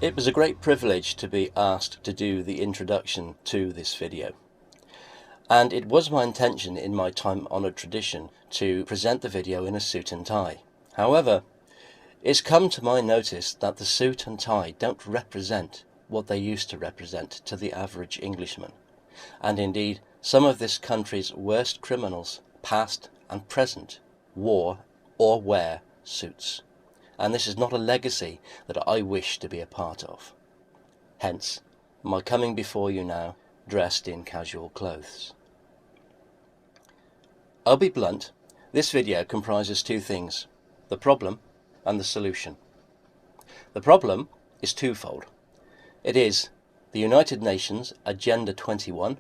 It was a great privilege to be asked to do the introduction to this video. And it was my intention in my time-honoured tradition to present the video in a suit and tie. However, it's come to my notice that the suit and tie don't represent what they used to represent to the average Englishman. And indeed, some of this country's worst criminals, past and present, wore or wear suits. And this is not a legacy that I wish to be a part of. Hence, my coming before you now, dressed in casual clothes. I'll be blunt, this video comprises two things, the problem and the solution. The problem is twofold. It is the United Nations Agenda 21,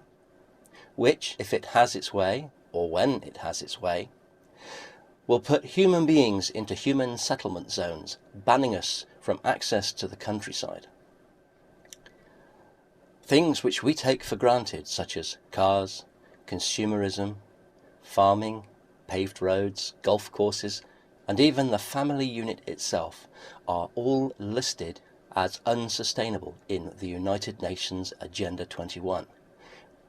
which, if it has its way, or when it has its way, will put human beings into human settlement zones, banning us from access to the countryside. Things which we take for granted, such as cars, consumerism, farming, paved roads, golf courses, and even the family unit itself, are all listed as unsustainable in the United Nations Agenda 21,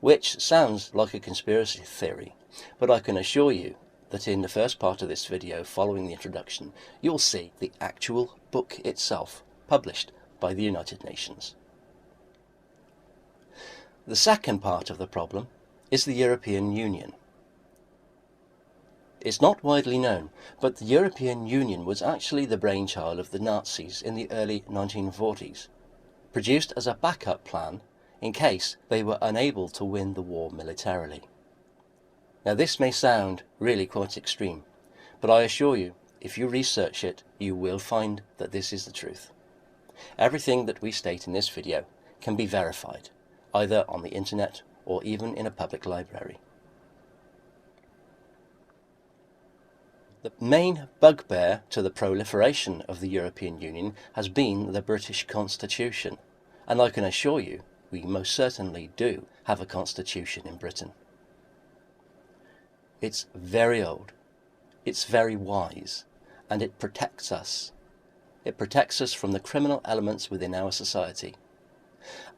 which sounds like a conspiracy theory, but I can assure you that in the first part of this video, following the introduction, you'll see the actual book itself, published by the United Nations. The second part of the problem is the European Union. It's not widely known, but the European Union was actually the brainchild of the Nazis in the early 1940s, produced as a backup plan in case they were unable to win the war militarily. Now this may sound really quite extreme, but I assure you, if you research it, you will find that this is the truth. Everything that we state in this video can be verified, either on the internet or even in a public library. The main bugbear to the proliferation of the European Union has been the British Constitution, and I can assure you, we most certainly do have a constitution in Britain. It's very old, it's very wise, and it protects us. It protects us from the criminal elements within our society,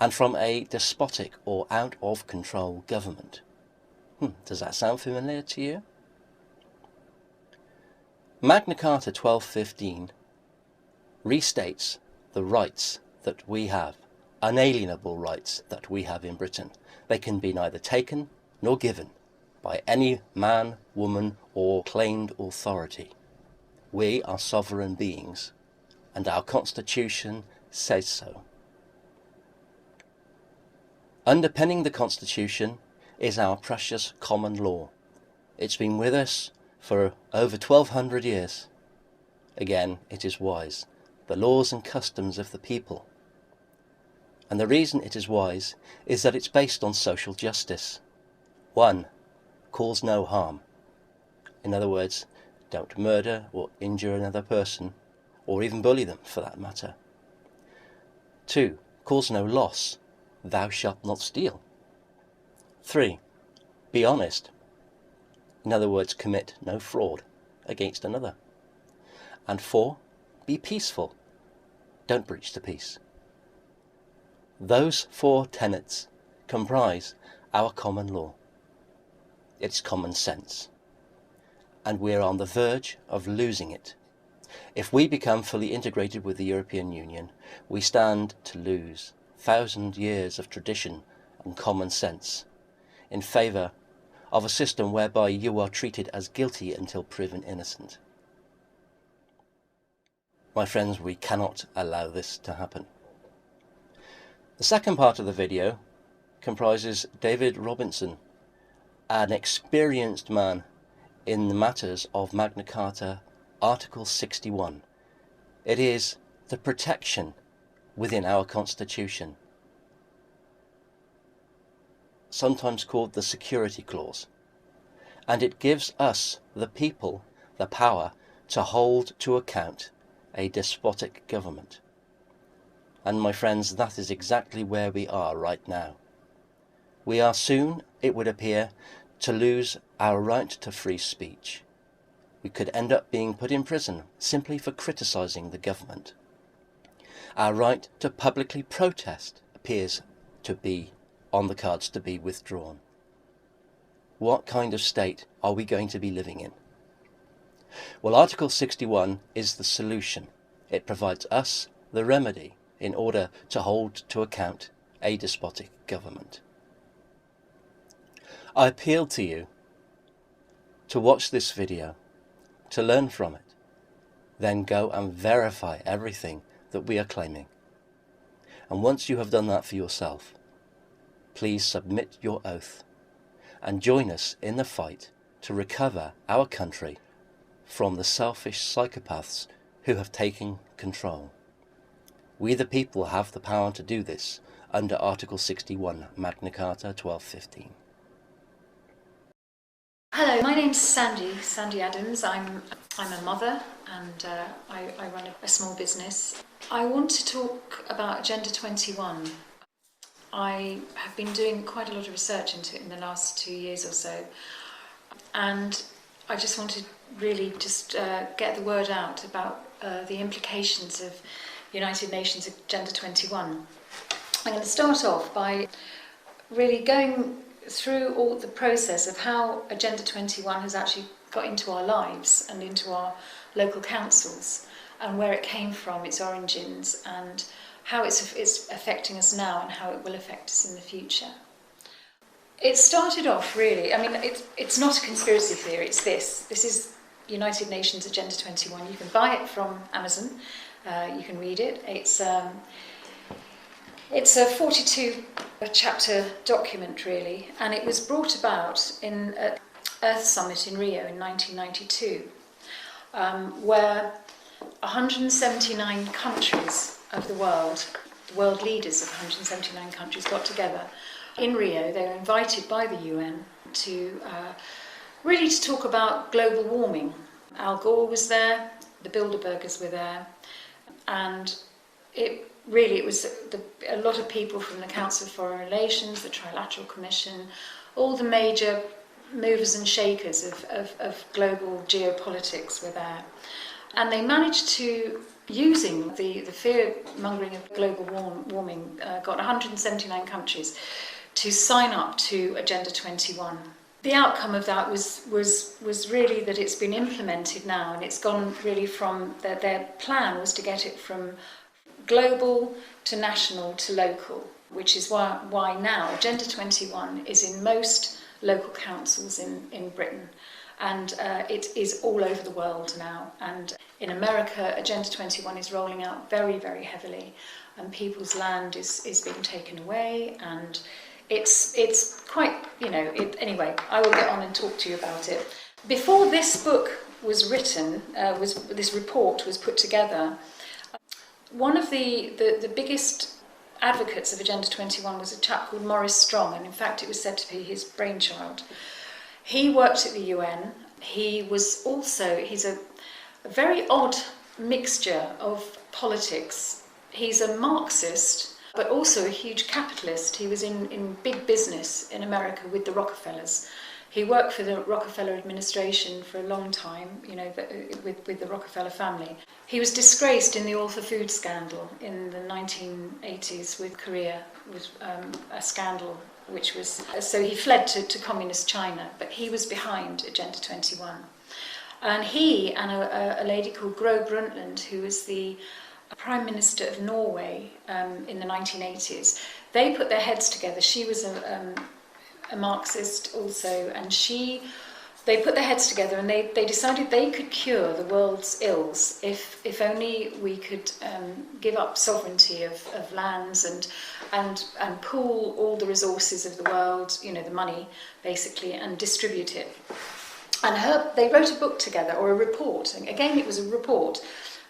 and from a despotic or out-of-control government. Does that sound familiar to you? Magna Carta 1215 restates the rights that we have, unalienable rights that we have in Britain. They can be neither taken nor given by any man, woman, or claimed authority. We are sovereign beings, and our Constitution says so. Underpinning the Constitution is our precious common law. It's been with us for over 1200 years. Again, it is wise, the laws and customs of the people. And the reason it is wise is that it's based on social justice. 1. Cause no harm. In other words, don't murder or injure another person, or even bully them for that matter. 2. Cause no loss. Thou shalt not steal. 3. Be honest. In other words, commit no fraud against another. And 4. Be peaceful. Don't breach the peace. Those 4 tenets comprise our common law. It's common sense, and we're on the verge of losing it. If we become fully integrated with the European Union, we stand to lose 1,000 years of tradition and common sense in favour of a system whereby you are treated as guilty until proven innocent. My friends, we cannot allow this to happen. The second part of the video comprises David Robinson, an experienced man in the matters of Magna Carta Article 61. It is the protection within our Constitution, sometimes called the Security Clause, and it gives us, the people, the power to hold to account a despotic government. And my friends, that is exactly where we are right now. We are soon, it would appear, to lose our right to free speech. We could end up being put in prison simply for criticising the government. Our right to publicly protest appears to be on the cards to be withdrawn. What kind of state are we going to be living in? Well, Article 61 is the solution. It provides us the remedy in order to hold to account a despotic government. I appeal to you to watch this video, to learn from it, then go and verify everything that we are claiming. And once you have done that for yourself, please submit your oath and join us in the fight to recover our country from the selfish psychopaths who have taken control. We the people have the power to do this under Article 61, Magna Carta 1215. Hello, my name's Sandy Adams. I'm a mother and I run a small business. I want to talk about Agenda 21. I have been doing quite a lot of research into it in the last 2 years or so, and I just want to really just get the word out about the implications of United Nations Agenda 21. I'm going to start off by really going through all the process of how Agenda 21 has actually got into our lives and into our local councils, and where it came from, its origins, and how it's affecting us now and how it will affect us in the future. It started off really, I mean, it's not a conspiracy theory, it's this. This is United Nations Agenda 21. You can buy it from Amazon, you can read it. It's a 42-chapter document really, and it was brought about in an Earth Summit in Rio in 1992, where 179 countries of the world leaders of 179 countries got together in Rio. They were invited by the UN to really to talk about global warming. Al Gore was there, the Bilderbergers were there, and it was a lot of people from the Council of Foreign Relations, the Trilateral Commission, all the major movers and shakers of global geopolitics were there. And they managed to, using the fear-mongering of global warming, got 179 countries to sign up to Agenda 21. The outcome of that was really that it's been implemented now, and it's gone really from, their plan was to get it from global to national to local, which is why now Agenda 21 is in most local councils in Britain, and it is all over the world now. And in America, Agenda 21 is rolling out very, very heavily, and people's land is being taken away, and it's quite, anyway, I will get on and talk to you about it. Before this book was written, this report was put together, one of the biggest advocates of Agenda 21 was a chap called Maurice Strong, and in fact it was said to be his brainchild. He worked at the UN. He's a very odd mixture of politics. He's a Marxist, but also a huge capitalist. He was in big business in America with the Rockefellers. He worked for the Rockefeller administration for a long time, with the Rockefeller family. He was disgraced in the All for Food scandal in the 1980s with Korea, with a scandal which was... So he fled to communist China, but he was behind Agenda 21. And he and a lady called Gro Brundtland, who was the Prime Minister of Norway in the 1980s, they put their heads together. She was a Marxist also, and they put their heads together and they decided they could cure the world's ills if only we could give up sovereignty of lands and pool all the resources of the world, the money basically, and distribute it. And they wrote a book together, or a report. And again, it was a report,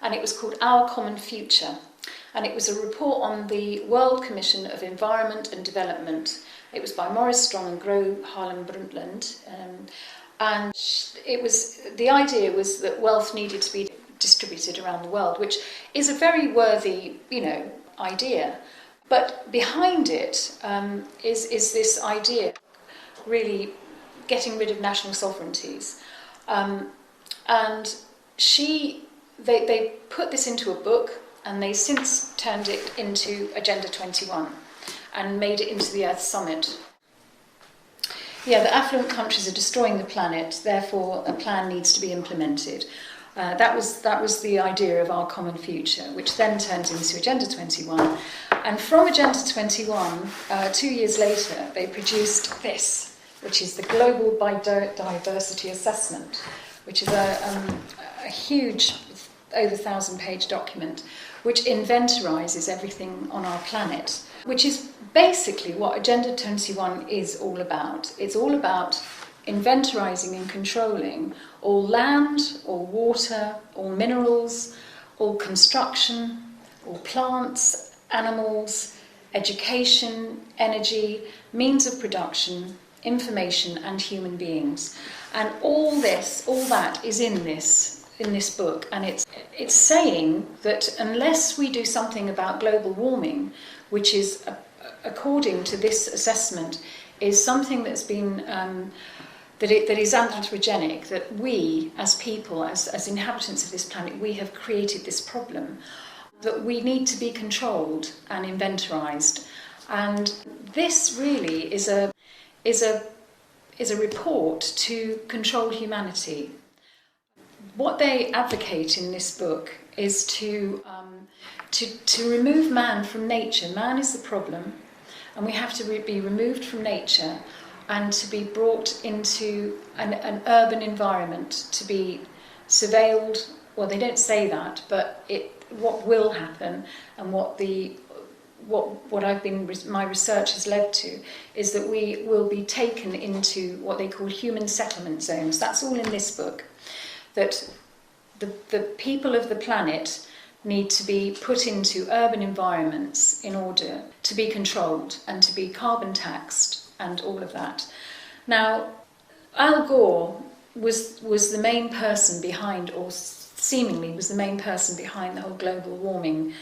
and it was called Our Common Future. And it was a report on the World Commission of Environment and Development. It was by Maurice Strong and Gro Harlem Brundtland. And the idea was that wealth needed to be distributed around the world, which is a very worthy, idea. But behind it is this idea, really getting rid of national sovereignties. And they put this into a book, and they since turned it into Agenda 21 and made it into the Earth Summit. Yeah, the affluent countries are destroying the planet, therefore a plan needs to be implemented. That was the idea of our common future, which then turned into Agenda 21. And from Agenda 21, 2 years later, they produced this, which is the Global Biodiversity Assessment, which is a huge, over 1,000-page document, which inventorizes everything on our planet, which is basically what Agenda 21 is all about. It's all about inventorizing and controlling all land, all water, all minerals, all construction, all plants, animals, education, energy, means of production, information and human beings. And all that is in this book, and it's saying that unless we do something about global warming, which is, according to this assessment, is something that's been that is anthropogenic, that we as people, as inhabitants of this planet, we have created this problem, that we need to be controlled and inventorized. And this really is a report to control humanity. What they advocate in this book is to remove man from nature. Man is the problem, and we have to be removed from nature and to be brought into an urban environment, to be surveilled. Well, they don't say that, but what will happen, and what my research has led to, is that we will be taken into what they call human settlement zones. That's all in this book. That the people of the planet need to be put into urban environments in order to be controlled and to be carbon taxed and all of that. Now, Al Gore was the main person behind, or seemingly was the main person behind, the whole global warming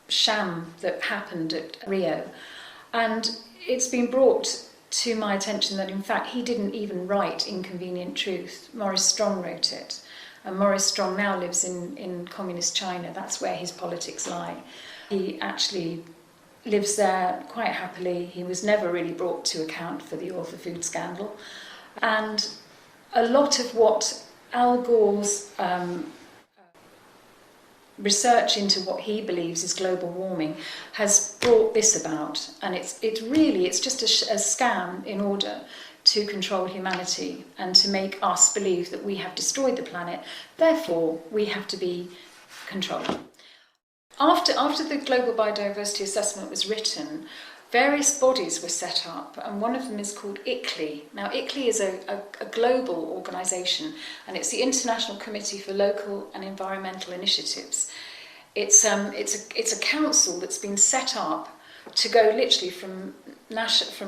sham that happened at Rio. And it's been brought to my attention that in fact he didn't even write Inconvenient Truth. Maurice Strong wrote it, and Maurice Strong now lives in communist China. That's where his politics lie. He actually lives there quite happily. He was never really brought to account for the author food scandal, and a lot of what Al Gore's research into what he believes is global warming has brought this about, and it's just a scam in order to control humanity and to make us believe that we have destroyed the planet, therefore we have to be controlled. After the Global Biodiversity Assessment was written, various bodies were set up, and one of them is called ICLEI. Now, ICLEI is a global organisation, and it's the International Committee for Local and Environmental Initiatives. It's a council that's been set up to go literally from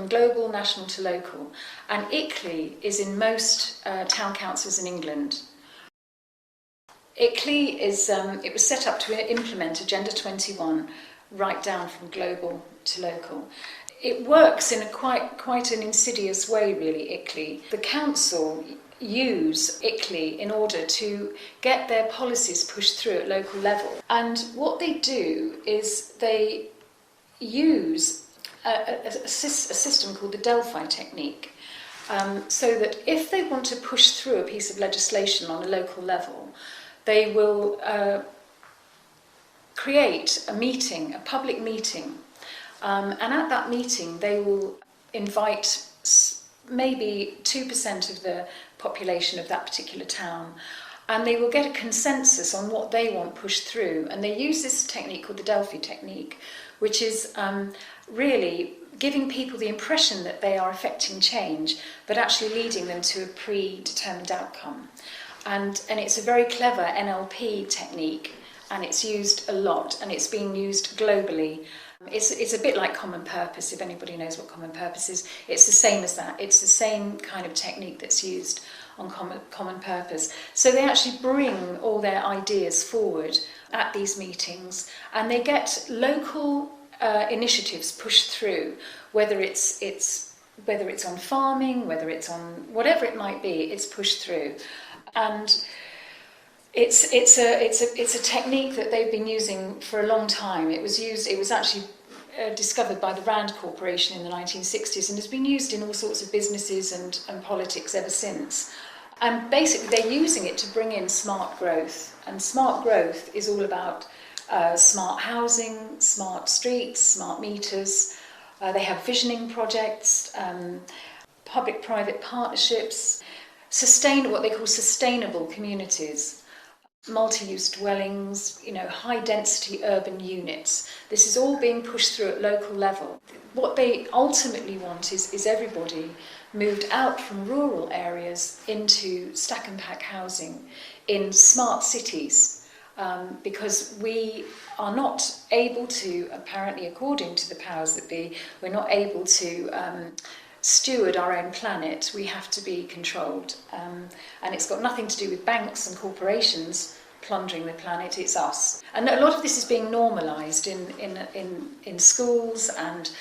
global, national to local, and ICLEI is in most town councils in England. ICLEI it was set up to implement Agenda 21 right down from global to local. It works in a quite an insidious way, really, ICLEI. The council use ICLEI in order to get their policies pushed through at local level. And what they do is they use a system called the Delphi technique, so that if they want to push through a piece of legislation on a local level, they will create a public meeting, and at that meeting they will invite maybe 2% of the population of that particular town, and they will get a consensus on what they want pushed through. And they use this technique called the Delphi technique, which is really giving people the impression that they are affecting change, but actually leading them to a predetermined outcome. And it's a very clever NLP technique, and it's used a lot, and it's being used globally. It's a bit like common purpose, if anybody knows what common purpose is. It's the same as that. It's the same kind of technique that's used on common purpose. So they actually bring all their ideas forward at these meetings, and they get local initiatives pushed through, whether it's on farming, whether it's on whatever it might be, it's pushed through. And It's a technique that they've been using for a long time. It was actually discovered by the Rand Corporation in the 1960s and has been used in all sorts of businesses and politics ever since. And basically they're using it to bring in smart growth. And smart growth is all about smart housing, smart streets, smart meters. They have visioning projects, public-private partnerships, what they call sustainable communities, multi-use dwellings, high-density urban units. This is all being pushed through at local level. What they ultimately want is everybody moved out from rural areas into stack and pack housing in smart cities, because we are not able to, apparently according to the powers that be, we're not able to steward our own planet. We have to be controlled, and it's got nothing to do with banks and corporations plundering the planet. It's us, and a lot of this is being normalised in schools and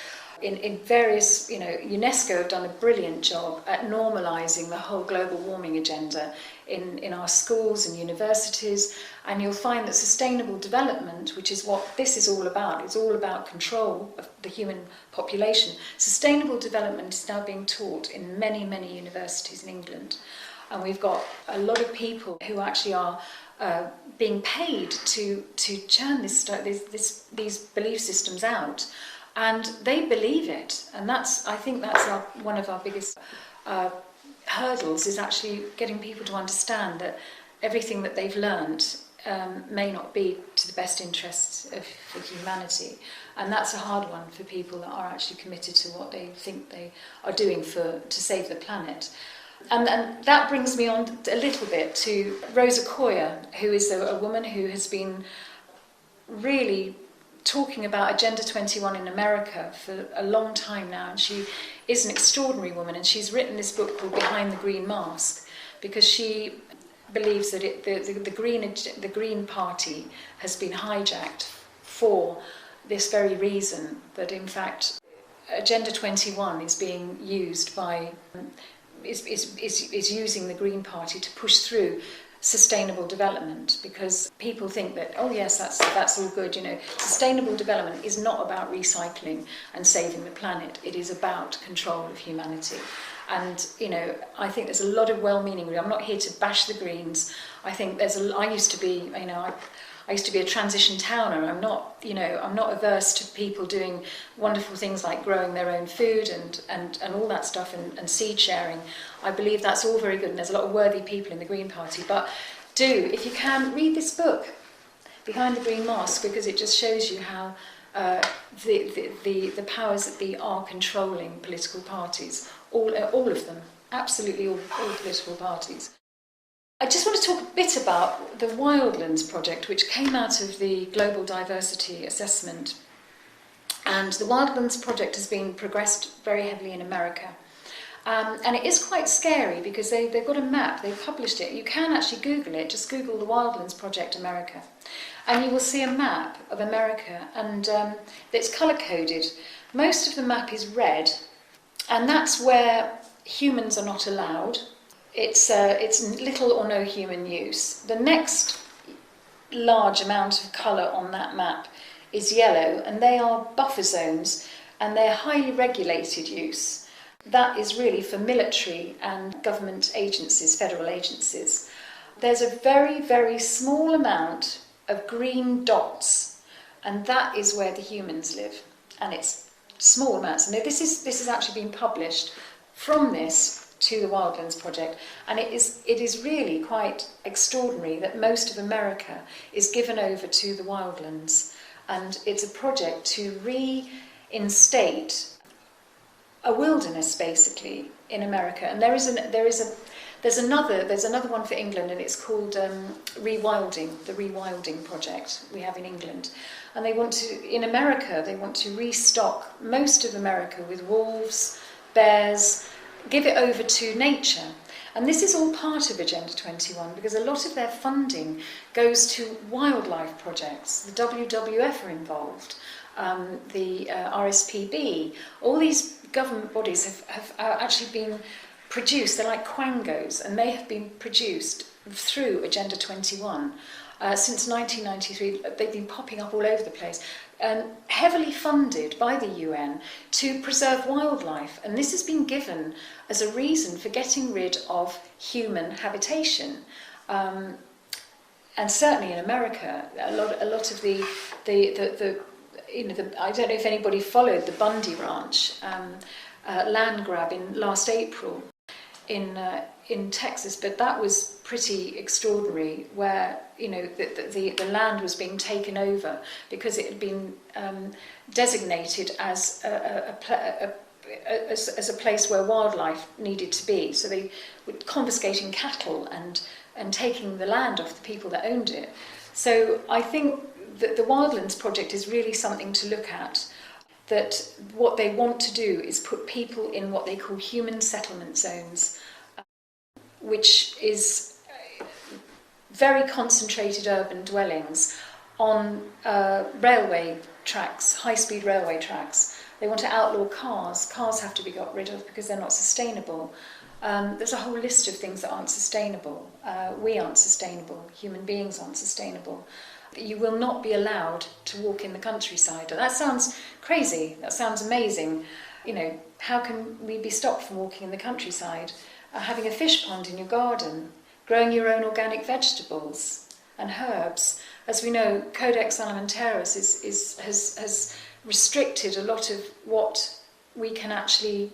in various, UNESCO have done a brilliant job at normalising the whole global warming agenda in our schools and universities, and you'll find that sustainable development, which is what this is all about, it's all about control of the human population. Sustainable development is now being taught in many, many universities in England, and we've got a lot of people who actually are being paid to churn these belief systems out. And they believe it, and I think that's one of our biggest hurdles, is actually getting people to understand that everything that they've learned may not be to the best interests of humanity. And that's a hard one for people that are actually committed to what they think they are doing to save the planet. And that brings me on a little bit to Rosa Koya, who is a woman who has been really talking about Agenda 21 in America for a long time now, and she is an extraordinary woman, and she's written this book called Behind the Green Mask, because she believes that the Green Party has been hijacked for this very reason, that in fact Agenda 21 is being used is using the Green Party to push through sustainable development, because people think that, oh yes, that's all good. Sustainable development is not about recycling and saving the planet. It is about control of humanity. And I think there's a lot of well-meaning. I'm not here to bash the Greens. I think I used to be a transition towner. I'm not averse to people doing wonderful things like growing their own food and all that stuff, and seed sharing. I believe that's all very good, and there's a lot of worthy people in the Green Party. But if you can, read this book, Behind the Green Mask, because it just shows you how the powers that be are controlling political parties, all of them, absolutely all political parties. I just want to talk a bit about the Wildlands project, which came out of the Global Diversity Assessment. And the Wildlands project has been progressed very heavily in America. And it is quite scary, because they've got a map, they've published it. You can actually Google it, just Google the Wildlands Project America. And you will see a map of America, and it's colour-coded. Most of the map is red, and that's where humans are not allowed. It's little or no human use. The next large amount of colour on that map is yellow, and they are buffer zones, and they're highly regulated use. That is really for military and government agencies, federal agencies. There's a very, very small amount of green dots, and that is where the humans live, and it's small amounts. And this has actually been published from this to the Wildlands Project, and it is really quite extraordinary that most of America is given over to the wildlands, and it's a project to reinstate a wilderness basically in America. And there's another one for England, and it's called Rewilding, the Rewilding project we have in England. And in America they want to restock most of America with wolves, bears, give it over to nature. And this is all part of Agenda 21, because a lot of their funding goes to wildlife projects. The WWF are involved, the RSPB, all these government bodies have actually been produced. They're like quangos, and they have been produced through Agenda 21. Since 1993, they've been popping up all over the place, heavily funded by the UN to preserve wildlife. And this has been given as a reason for getting rid of human habitation. And certainly in America, a lot of the I don't know if anybody followed the Bundy Ranch land grab in last April in Texas, but that was pretty extraordinary, where the land was being taken over because it had been designated as a place where wildlife needed to be. So they were confiscating cattle and taking the land off the people that owned it. So I think that the Wildlands Project is really something to look at. That what they want to do is put people in what they call human settlement zones, which is very concentrated urban dwellings on railway tracks, high-speed railway tracks. They want to outlaw cars. Cars have to be got rid of because they're not sustainable. There's a whole list of things that aren't sustainable. We aren't sustainable. Human beings aren't sustainable. You will not be allowed to walk in the countryside. That sounds crazy. That sounds amazing. How can we be stopped from walking in the countryside? Having a fish pond in your garden, growing your own organic vegetables and herbs. As we know, Codex Alimentarius has restricted a lot of what we can actually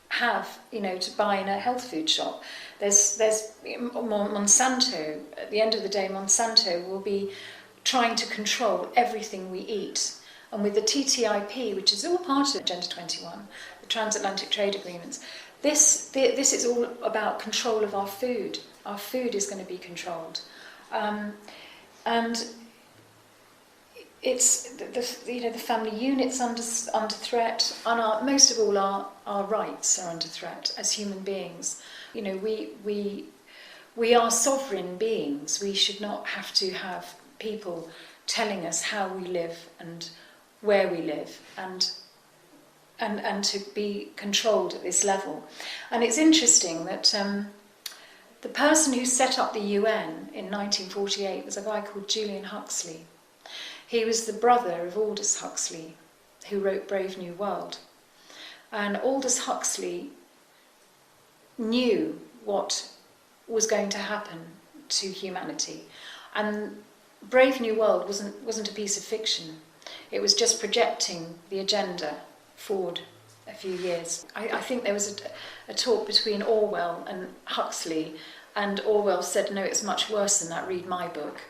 have, to buy in a health food shop. There's Monsanto. At the end of the day, Monsanto will be trying to control everything we eat. And with the TTIP, which is all part of Agenda 21, the Transatlantic Trade Agreements, this is all about control of our food. Our food is going to be controlled. And it's the family unit's under threat, and most of all our rights are under threat as human beings. We are sovereign beings. We should not have to have people telling us how we live and where we live, and to be controlled at this level. And it's interesting that the person who set up the UN in 1948 was a guy called Julian Huxley. He was the brother of Aldous Huxley, who wrote Brave New World. And Aldous Huxley knew what was going to happen to humanity. And Brave New World wasn't a piece of fiction. It was just projecting the agenda forward a few years. I think there was a talk between Orwell and Huxley, and Orwell said, no, it's much worse than that, read my book.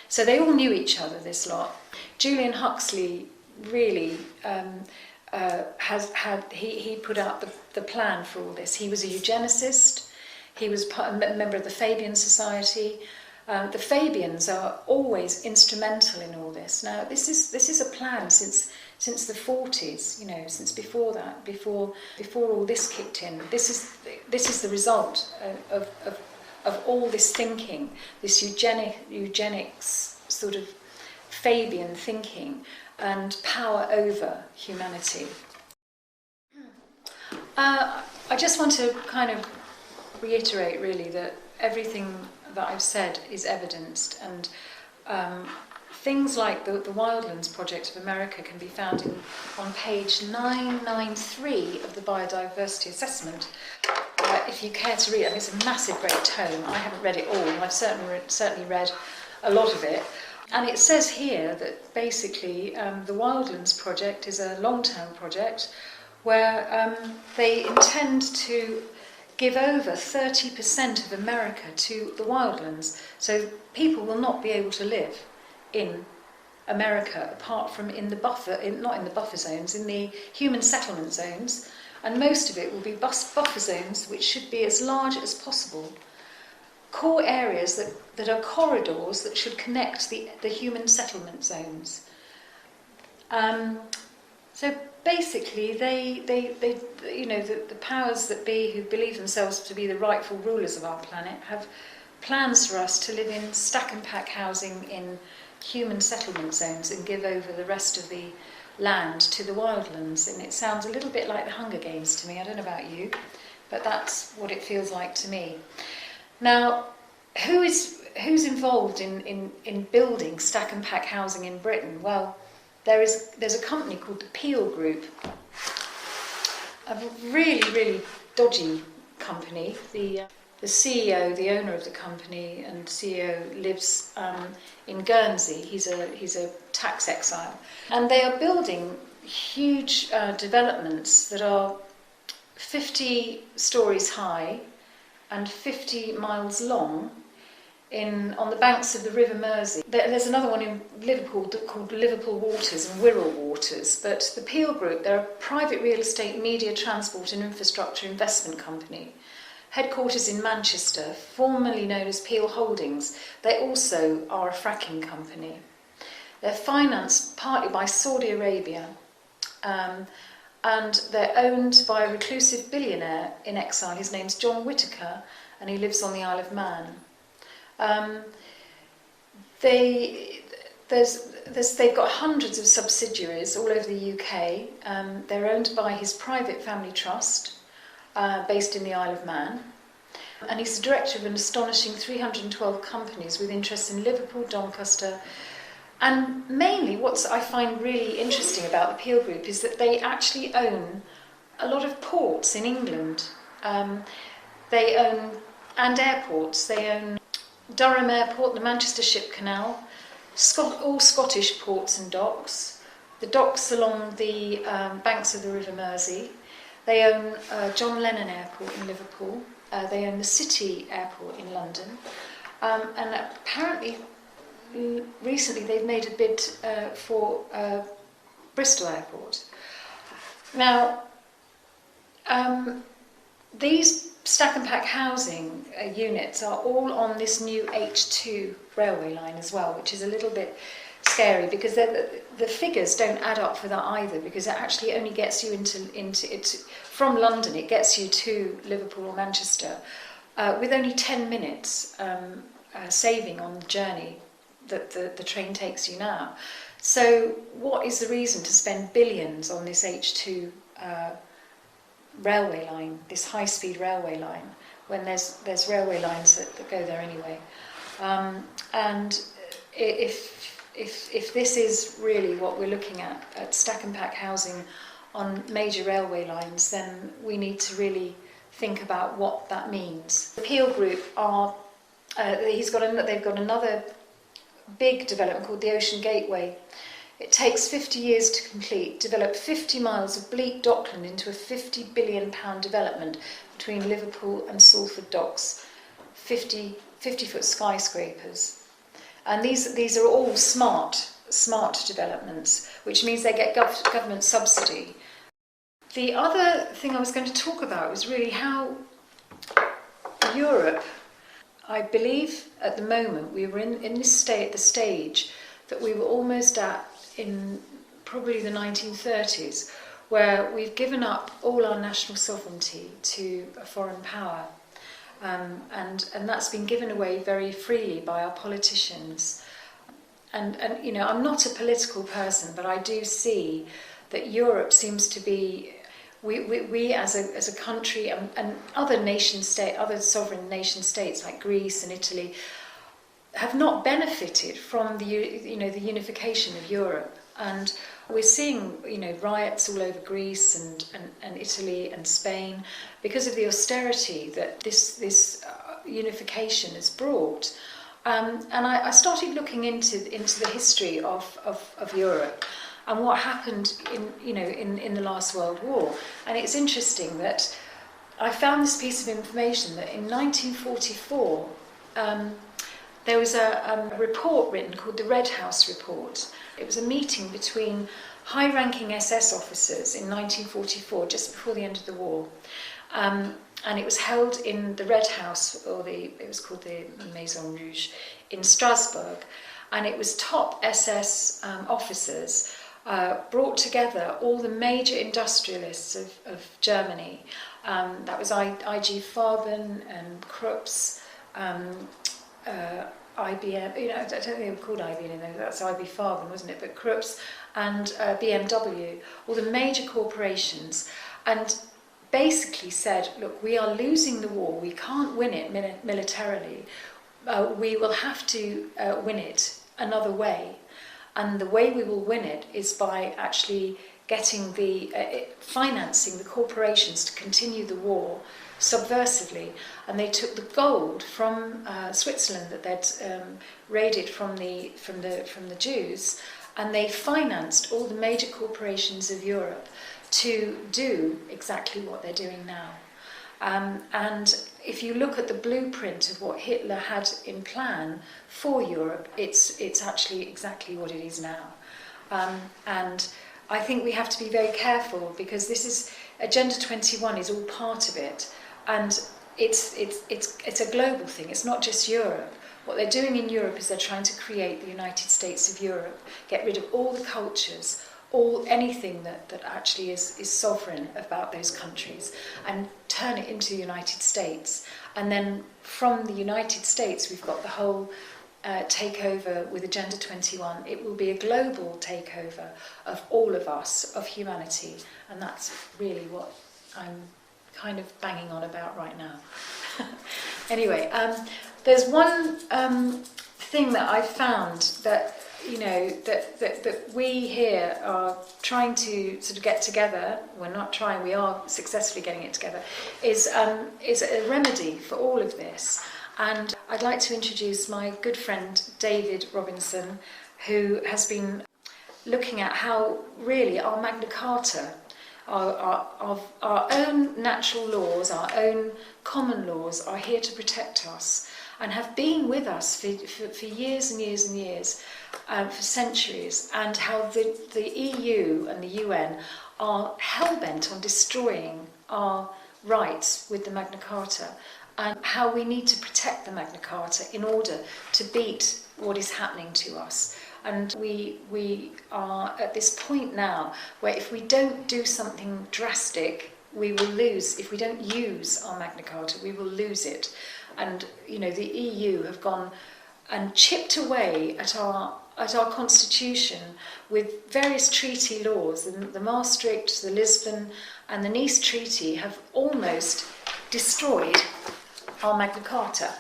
So they all knew each other, this lot. Julian Huxley really he put out the plan for all this. He was a eugenicist. He was a member of the Fabian Society. The Fabians are always instrumental in all this. Now, this is a plan since the 40s, since before that, before all this kicked in. This is the result of all this thinking, this eugenics sort of Fabian thinking and power over humanity. I just want to kind of reiterate really that everything that I've said is evidenced, and things like the Wildlands Project of America can be found on page 993 of the Biodiversity Assessment. If you care to read it, it's a massive great tome. I haven't read it all, and I've certainly read a lot of it. And it says here that basically the Wildlands Project is a long-term project where they intend to give over 30% of America to the wildlands. So people will not be able to live in America apart from in the buffer, not in the buffer zones, in the human settlement zones. And most of it will be buffer zones, which should be as large as possible. Core areas that are corridors that should connect the human settlement zones. So basically, the powers that be, who believe themselves to be the rightful rulers of our planet, have plans for us to live in stack and pack housing in human settlement zones and give over the rest of the land to the wildlands. And it sounds a little bit like the Hunger Games to me. I don't know about you, but that's what it feels like to me. Now, who's involved in building stack and pack housing in Britain? Well, there's a company called the Peel Group, a really dodgy company. The CEO, the owner of the company and CEO, lives in Guernsey. He's a tax exile, and they are building huge developments that are 50 stories high and 50 miles long on the banks of the River Mersey. There's another one in Liverpool called Liverpool Waters and Wirral Waters, but the Peel Group, they're a private real estate, media, transport and infrastructure investment company. Headquarters in Manchester, formerly known as Peel Holdings. They also are a fracking company. They're financed partly by Saudi Arabia, and they're owned by a reclusive billionaire in exile. His name's John Whittaker, and he lives on the Isle of Man. They've got hundreds of subsidiaries all over the UK. They're owned by his private family trust, based in the Isle of Man. And he's the director of an astonishing 312 companies with interests in Liverpool, Doncaster. And mainly what I find really interesting about the Peel Group is that they actually own a lot of ports in England. They own, and airports. They own Durham Airport, the Manchester Ship Canal, all Scottish ports and docks, the docks along the banks of the River Mersey. They own John Lennon Airport in Liverpool. They own the City Airport in London. And apparently, recently they've made a bid for Bristol Airport. Now, these stack and pack housing units are all on this new H2 railway line as well, which is a little bit scary because the figures don't add up for that either, because it actually only gets you into it from London. It gets you to Liverpool or Manchester with only 10 minutes saving on the journey that the train takes you now. So what is the reason to spend billions on this H2 railway line, this high-speed railway line, when there's railway lines that go there anyway? And if this is really what we're looking at stack and pack housing on major railway lines, then we need to really think about what that means. The Peel Group they've got another big development called the Ocean Gateway. It takes 50 years to complete, develop 50 miles of bleak dockland into a £50 billion development between Liverpool and Salford docks, 50-foot skyscrapers. And these are all smart developments, which means they get government subsidy. The other thing I was going to talk about was really how Europe, I believe at the moment we were in the stage that we were almost at in probably the 1930s, where we've given up all our national sovereignty to a foreign power. And that's been given away very freely by our politicians. And you know, I'm not a political person, but I do see that Europe seems to be, we as a country and other sovereign nation states like Greece and Italy have not benefited from the unification of Europe. And we're seeing, riots all over Greece and Italy and Spain because of the austerity that this unification has brought. And I started looking into the history of Europe and what happened in the last World War. And it's interesting that I found this piece of information that in 1944 there was a report written called the Red House Report. It was a meeting between high-ranking SS officers in 1944, just before the end of the war. And it was held in the Red House, it was called the Maison Rouge, in Strasbourg. And it was top SS officers brought together all the major industrialists of Germany. That was I.G. Farben and Krups, IBM, I don't think they were called IBM, that's IB Farben, wasn't it? But Krups and BMW, all the major corporations, and basically said, look, we are losing the war, we can't win it militarily. we will have to win it another way. And the way we will win it is by actually getting financing the corporations to continue the war subversively. And they took the gold from Switzerland that they'd raided from the Jews, and they financed all the major corporations of Europe to do exactly what they're doing now. And if you look at the blueprint of what Hitler had in plan for Europe, it's actually exactly what it is now. And I think we have to be very careful, because this is Agenda 21 is all part of it, and it's a global thing. It's not just Europe. What they're doing in Europe is they're trying to create the United States of Europe, get rid of all the cultures, anything that actually is sovereign about those countries, and turn it into the United States. And then from the United States, we've got the whole takeover with Agenda 21. It will be a global takeover of all of us, of humanity, and that's really what I'm kind of banging on about right now. Anyway, there's one thing that I found that that we here are trying to sort of get together. We're not trying, we are successfully getting it together, is a remedy for all of this. And I'd like to introduce my good friend David Robinson, who has been looking at how really our Magna Carta, our own natural laws, our own common laws are here to protect us, and have been with us for years and years and years, for centuries, and how the EU and the UN are hell-bent on destroying our rights with the Magna Carta, and how we need to protect the Magna Carta in order to beat what is happening to us. And we are at this point now where if we don't do something drastic, we will lose. If we don't use our Magna Carta, we will lose it. And the EU have gone and chipped away at our constitution with various treaty laws. The Maastricht, the Lisbon, and the Nice Treaty have almost destroyed our Magna Carta,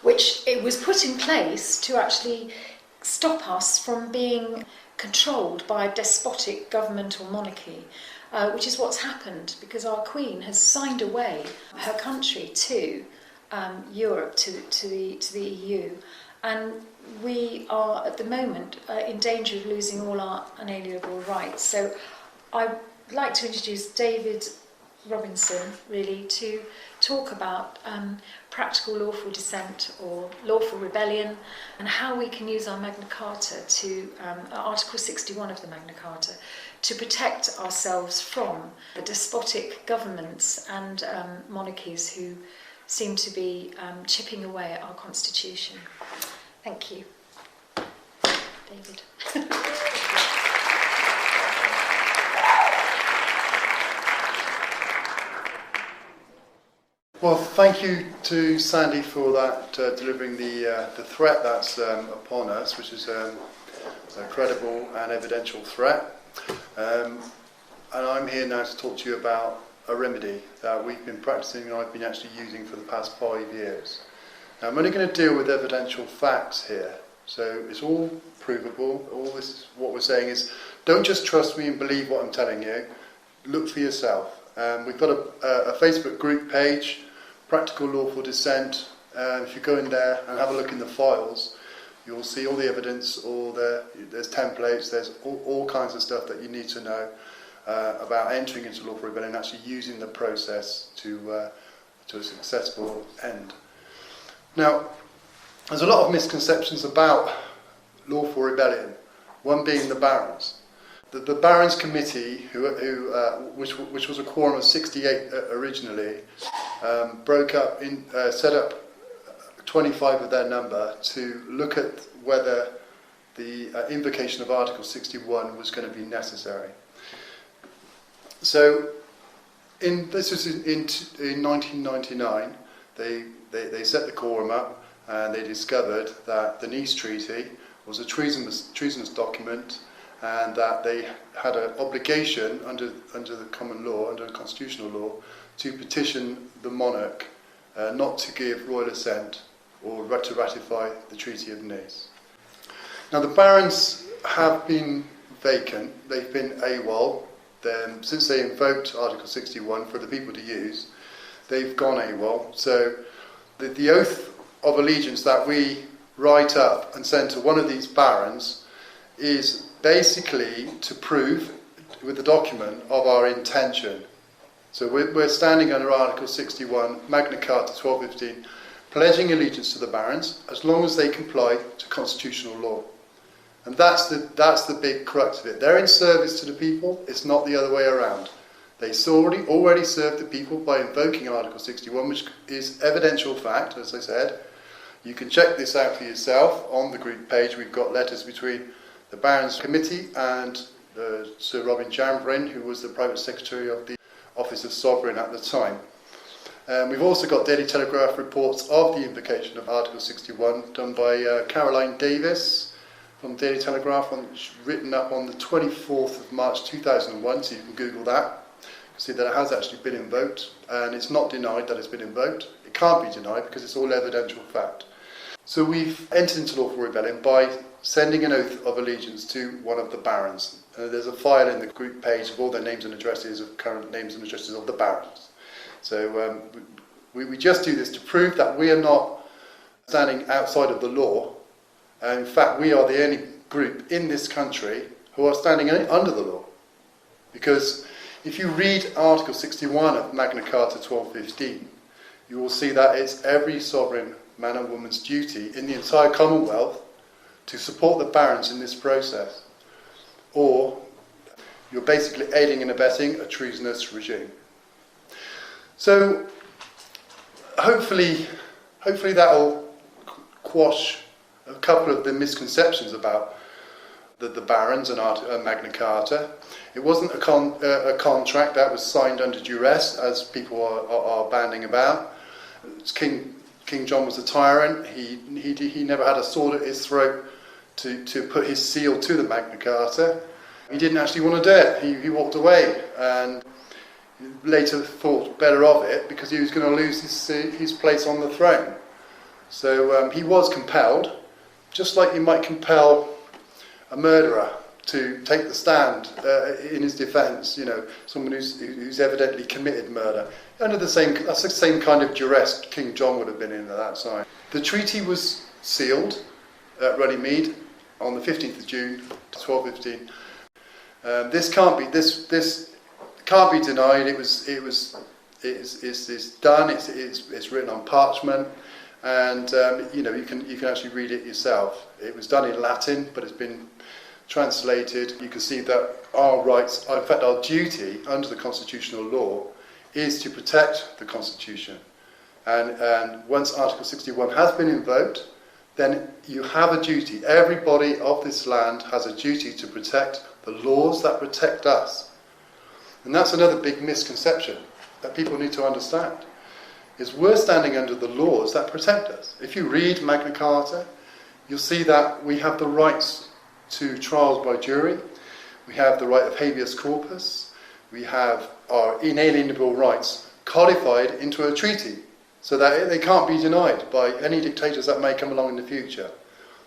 which it was put in place to actually stop us from being controlled by a despotic government or monarchy, which is what's happened, because our Queen has signed away her country to Europe, to the EU, and we are at the moment in danger of losing all our unalienable rights. So I'd like to introduce David Robinson, really, to talk about practical lawful dissent or lawful rebellion, and how we can use our Magna Carta to Article 61 of the Magna Carta to protect ourselves from the despotic governments and monarchies who seem to be chipping away at our constitution. Thank you, David. Well, thank you to Sandy for that, delivering the threat that's upon us, which is a credible and evidential threat. And I'm here now to talk to you about a remedy that we've been practicing and I've been actually using for the past 5 years. Now, I'm only going to deal with evidential facts here, so it's all provable. All this is what we're saying is, don't just trust me and believe what I'm telling you. Look for yourself. We've got a Facebook group page, Practical Lawful Dissent. If you go in there and have a look in the files, you'll see all the evidence, there's templates, there's all kinds of stuff that you need to know about entering into lawful rebellion and actually using the process to a successful end. Now, there's a lot of misconceptions about lawful rebellion, one being the Barons. The Barons Committee, which was a quorum of 68 originally, broke up, set up 25 of their number to look at whether the invocation of Article 61 was going to be necessary. So, this was in 1999. They set the quorum up, and they discovered that the Nice Treaty was a treasonous document, and that they had an obligation under the common law, under constitutional law, to petition the monarch not to give royal assent or to ratify the Treaty of Nice. Now the barons have been vacant, they've been AWOL, since they invoked Article 61 for the people to use, they've gone AWOL. So the oath of allegiance that we write up and send to one of these barons is basically to prove with the document of our intention. So we're standing under Article 61, Magna Carta 1215, pledging allegiance to the barons as long as they comply to constitutional law. And that's the big crux of it. They're in service to the people, it's not the other way around. They already served the people by invoking Article 61, which is evidential fact, as I said. You can check this out for yourself. On the group page we've got letters between the Barons Committee and Sir Robin Chambrin, who was the Private Secretary of the Office of Sovereign at the time. We've also got Daily Telegraph reports of the invocation of Article 61 done by Caroline Davis from Daily Telegraph, written up on the 24th of March 2001, so you can Google that. You can see that it has actually been invoked, and it's not denied that it's been invoked. It can't be denied because it's all evidential fact. So we've entered into lawful rebellion by sending an oath of allegiance to one of the barons. There's a file in the group page of all their names and addresses, of current names and addresses of the barons. So we just do this to prove that we are not standing outside of the law. In fact, we are the only group in this country who are standing under the law. Because if you read Article 61 of Magna Carta 1215, you will see that it's every sovereign man and woman's duty in the entire Commonwealth to support the barons in this process. Or you're basically aiding and abetting a treasonous regime. So hopefully that'll quash a couple of the misconceptions about the barons and Magna Carta. It wasn't a contract that was signed under duress, as people are banding about. King John was a tyrant. He never had a sword at his throat to put his seal to the Magna Carta. He didn't actually want to do it. He walked away and later thought better of it because he was going to lose his place on the throne. So he was compelled, just like you might compel a murderer to take the stand in his defence, someone who's evidently committed murder. That's the same kind of duress King John would have been in at that time. The treaty was sealed at Runnymede on the 15th of June 1215. This can't be denied. It's done. It's written on parchment, and you can actually read it yourself. It was done in Latin, but it's been translated. You can see that our rights, in fact our duty under the constitutional law, is to protect the Constitution. And once Article 61 has been invoked, then you have a duty. Everybody of this land has a duty to protect the laws that protect us. And that's another big misconception that people need to understand, is we're standing under the laws that protect us. If you read Magna Carta, you'll see that we have the rights to trials by jury, we have the right of habeas corpus, we have our inalienable rights codified into a treaty so that they can't be denied by any dictators that may come along in the future.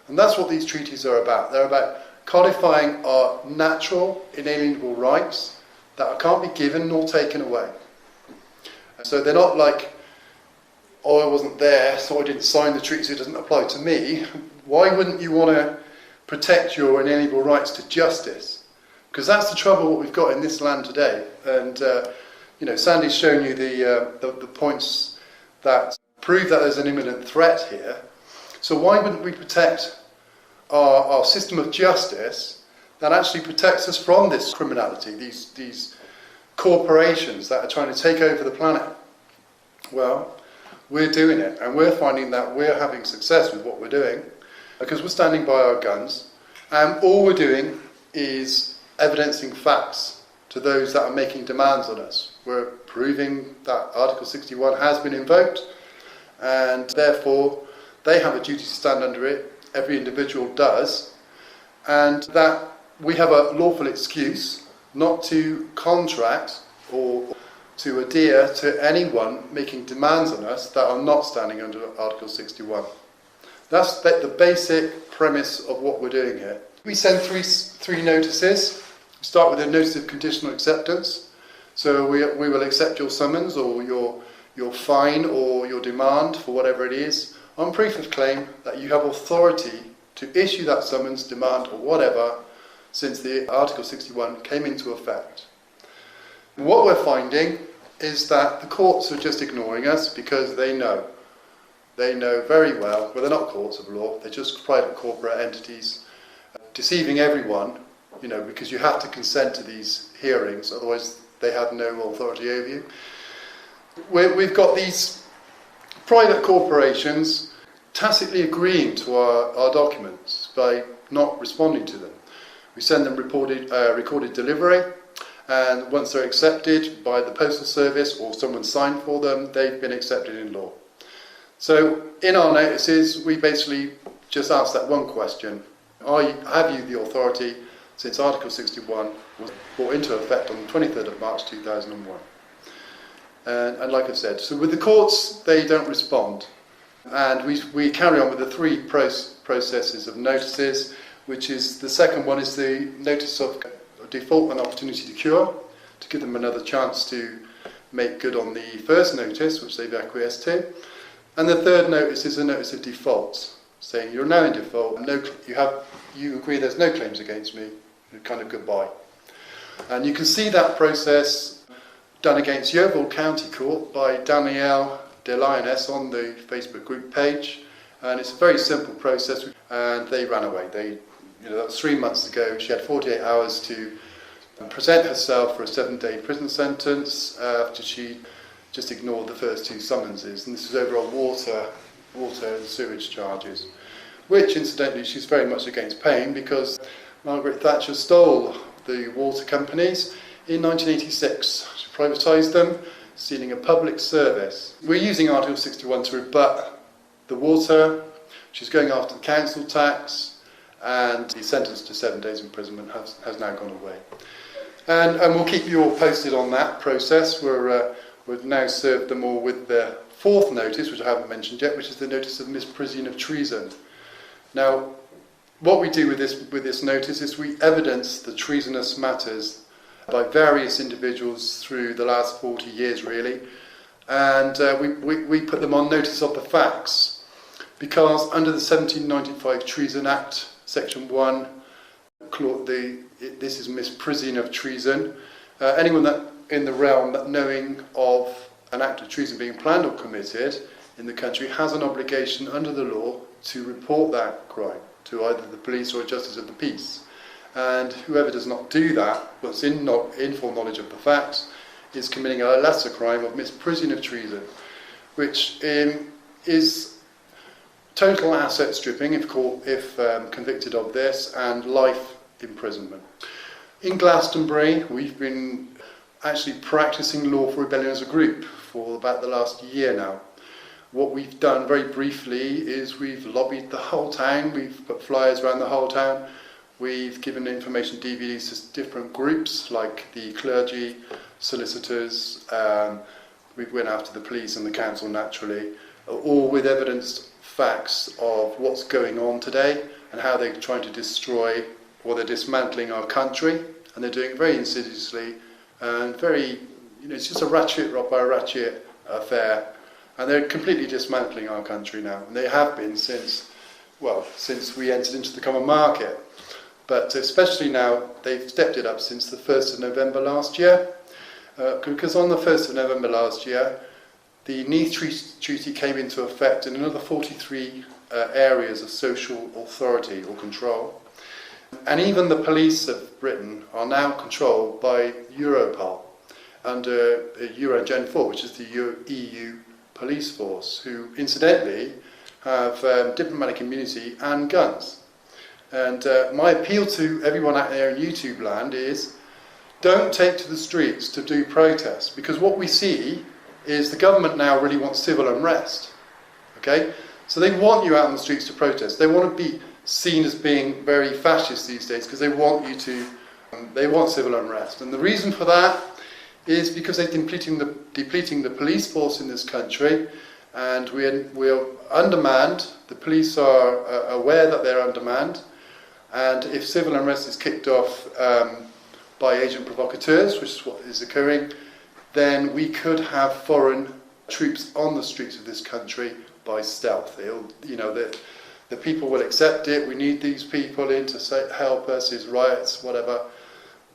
And that's what these treaties are about. They're about codifying our natural inalienable rights that can't be given nor taken away. So they're not like, oh, I wasn't there, so I didn't sign the treaty, so it doesn't apply to me. Why wouldn't you want to protect your inalienable rights to justice? Because that's the trouble what we've got in this land today. And Sandy's shown you the points that prove that there's an imminent threat here. So why wouldn't we protect our system of justice that actually protects us from this criminality, these corporations that are trying to take over the planet? Well, we're doing it, and we're finding that we're having success with what we're doing because we're standing by our guns, and all we're doing is evidencing facts to those that are making demands on us. We're proving that Article 61 has been invoked, and therefore they have a duty to stand under it. Every individual does, and that we have a lawful excuse not to contract or to adhere to anyone making demands on us that are not standing under Article 61. That's the basic premise of what we're doing here. We send three notices. We start with a notice of conditional acceptance. So we will accept your summons or your fine or your demand for whatever it is on proof of claim that you have authority to issue that summons, demand or whatever since the Article 61 came into effect. What we're finding is that the courts are just ignoring us because they know. They know very well, well, they're not courts of law, they're just private corporate entities, deceiving everyone, because you have to consent to these hearings, otherwise they have no authority over you. We've got these private corporations tacitly agreeing to our documents by not responding to them. We send them recorded delivery, and once they're accepted by the Postal Service or someone signed for them, they've been accepted in law. So in our notices, we basically just ask that one question. Have you the authority since Article 61 was brought into effect on the 23rd of March 2001? And like I said, so with the courts, they don't respond. And we carry on with the three processes of notices, which is the second one is the notice of default and opportunity to cure, to give them another chance to make good on the first notice, which they've acquiesced to. And the third notice is a notice of default, saying you're now in default, and you agree there's no claims against me, kind of goodbye. And you can see that process done against Yeovil County Court by Danielle De Lioness on the Facebook group page, and it's a very simple process, and they ran away. That was 3 months ago. She had 48 hours to present herself for a 7-day prison sentence after she just ignored the first 2 summonses, and this is over on water and sewage charges, which incidentally she's very much against paying because Margaret Thatcher stole the water companies in 1986. She privatised them, stealing a public service. We're using Article 61 to rebut the water. She's going after the council tax, and the sentence to 7 days imprisonment has now gone away. And we'll keep you all posted on that process. We've now served them all with the 4th notice, which I haven't mentioned yet, which is the notice of misprision of treason. Now, what we do with this notice is we evidence the treasonous matters by various individuals through the last 40 years, really, and we put them on notice of the facts, because under the 1795 Treason Act, Section 1, this is misprision of treason. Anyone that in the realm that knowing of an act of treason being planned or committed in the country has an obligation under the law to report that crime to either the police or a justice of the peace. And whoever does not do that, but in full knowledge of the facts, is committing a lesser crime of misprision of treason, which is total asset stripping if convicted of this, and life imprisonment. In Glastonbury, we've been actually practicing lawful rebellion as a group for about the last year now. What we've done very briefly is we've lobbied the whole town, we've put flyers around the whole town, we've given information DVDs to different groups like the clergy, solicitors, we went after the police and the council naturally, all with evidence facts of what's going on today and how they're trying to destroy or they're dismantling our country, and they're doing it very insidiously and very, it's just a ratchet by ratchet affair, and they're completely dismantling our country now, and they have been since we entered into the common market. But especially now, they've stepped it up since the 1st of November last year, because on the 1st of November last year, the Nice Treaty came into effect in another 43 areas of social authority or control. And even the police of Britain are now controlled by Europol under Eurogen 4, which is the EU police force, who incidentally have diplomatic immunity and guns. And my appeal to everyone out there in YouTube land is don't take to the streets to do protests, because what we see is the government now really wants civil unrest. Okay? So they want you out on the streets to protest. They want to be seen as being very fascist these days because they want they want civil unrest. And the reason for that is because they're depleting the police force in this country, and we are undermanned. The police are aware that they're undermanned, and if civil unrest is kicked off by agent provocateurs, which is what is occurring, then we could have foreign troops on the streets of this country by stealth. The people will accept it. We need these people in to help us, his riots, whatever.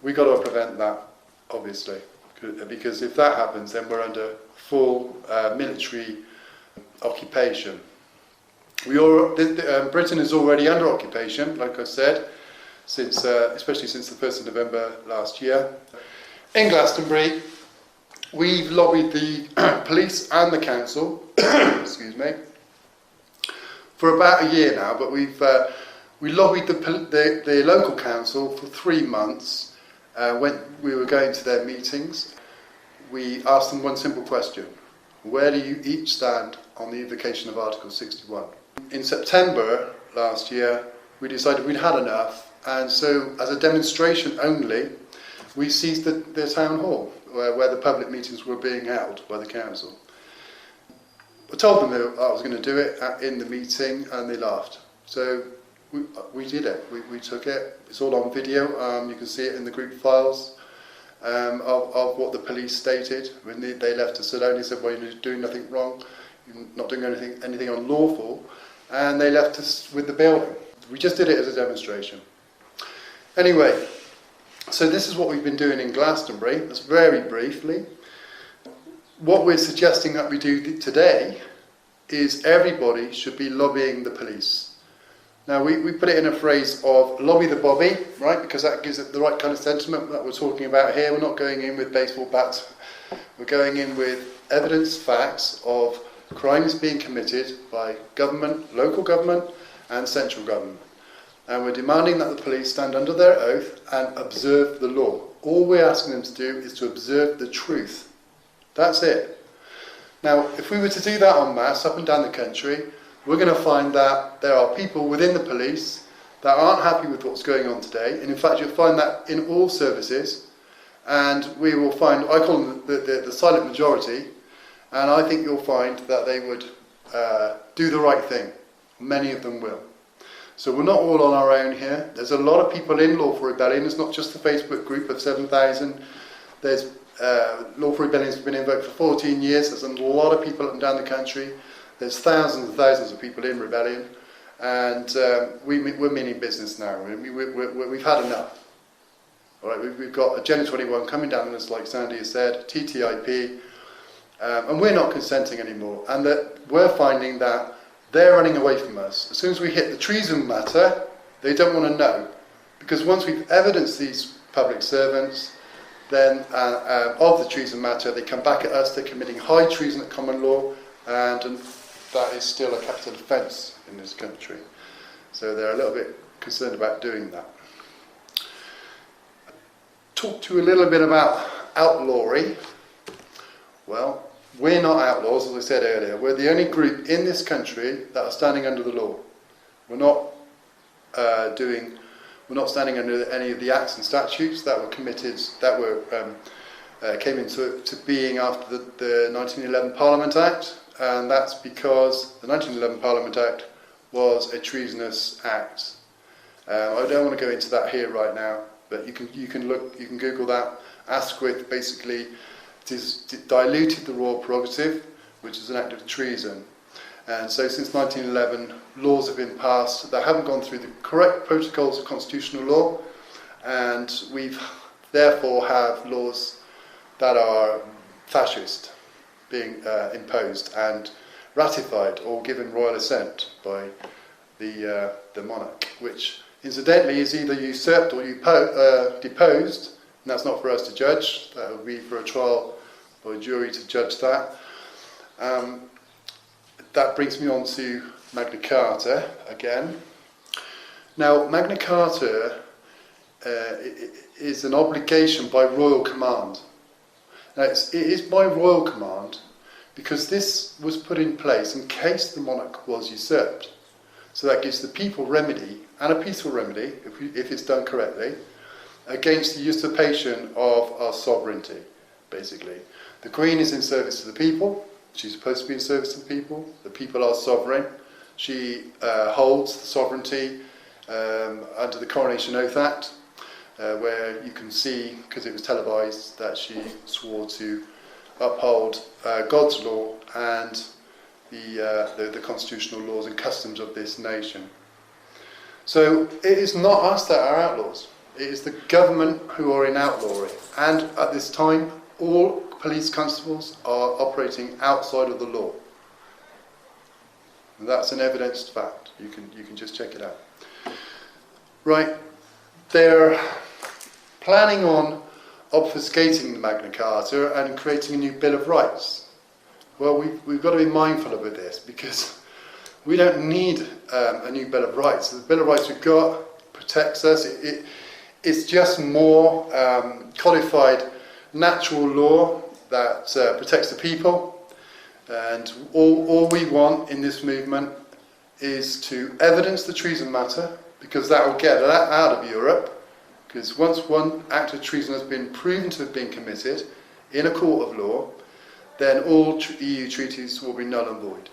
We've got to prevent that, obviously, because if that happens, then we're under full military occupation. Britain is already under occupation, like I said, especially since the 1st of November last year. In Glastonbury, we've lobbied the police and the council, excuse me, for about a year now, but we lobbied the local council for 3 months. When we were going to their meetings, we asked them one simple question: where do you each stand on the invocation of Article 61? In September last year, we decided we'd had enough, and so as a demonstration only, we seized the town hall where the public meetings were being held by the council. I told them that I was going to do it in the meeting, and they laughed. So we did it. We took it. It's all on video. You can see it in the group files of what the police stated when they left us alone. They said, "Well, you're doing nothing wrong. You're not doing anything unlawful," and they left us with the building. We just did it as a demonstration. Anyway, so this is what we've been doing in Glastonbury. That's very briefly. What we're suggesting that we do today is everybody should be lobbying the police. Now, we put it in a phrase of lobby the Bobby, right? Because that gives it the right kind of sentiment that we're talking about here. We're not going in with baseball bats. We're going in with evidence, facts of crimes being committed by government, local government and central government. And we're demanding that the police stand under their oath and observe the law. All we're asking them to do is to observe the truth. That's it. Now, if we were to do that en masse up and down the country, we're going to find that there are people within the police that aren't happy with what's going on today. And in fact, you'll find that in all services. And we will find, I call them the silent majority, and I think you'll find that they would do the right thing. Many of them will. So we're not all on our own here. There's a lot of people in Law for Rebellion. It's not just the Facebook group of 7,000. There's Law for Rebellion has been invoked for 14 years. There's a lot of people up and down the country. There's thousands and thousands of people in Rebellion. And we're meaning business now. We've had enough. All right, we've got Agenda 21 coming down on us, like Sandy has said, TTIP, and we're not consenting anymore. And that we're finding that they're running away from us. As soon as we hit the treason matter, they don't want to know. Because once we've evidenced these public servants, then of the treason matter, they come back at us, they're committing high treason at common law, and that is still a capital offence in this country. So they're a little bit concerned about doing that. Talk to you a little bit about outlawry. Well, we're not outlaws, as I said earlier. We're the only group in this country that are standing under the law. We're not standing under any of the acts and statutes that were committed, that were came into being after the 1911 Parliament Act, and that's because the 1911 Parliament Act was a treasonous act. I don't want to go into that here right now, but you can Google that. Asquith basically diluted the royal prerogative, which is an act of treason. And so since 1911, laws have been passed that haven't gone through the correct protocols of constitutional law, and we've therefore have laws that are fascist being imposed and ratified or given royal assent by the monarch, which incidentally is either usurped or deposed, and that's not for us to judge. That would be for a trial or a jury to judge that. That brings me on to Magna Carta again. Now, Magna Carta is an obligation by royal command. Now, it is by royal command because this was put in place in case the monarch was usurped. So that gives the people remedy, and a peaceful remedy, if it's done correctly, against the usurpation of our sovereignty, basically. The Queen is in service to the people, She's supposed to be in service to the people. The people are sovereign. She holds the sovereignty under the Coronation Oath Act, where you can see, because it was televised, that she swore to uphold God's law and the constitutional laws and customs of this nation. So it is not us that are outlaws. It is the government who are in outlawry. And at this time, all police constables are operating outside of the law. And that's an evidenced fact. You can just check it out. Right, they're planning on obfuscating the Magna Carta and creating a new Bill of Rights. Well, we've got to be mindful of this, because we don't need a new Bill of Rights. The Bill of Rights we've got protects us. It's just more codified natural law that protects the people. And all we want in this movement is to evidence the treason matter, because that will get that out of Europe. Because once one act of treason has been proven to have been committed in a court of law, then all EU treaties will be null and void.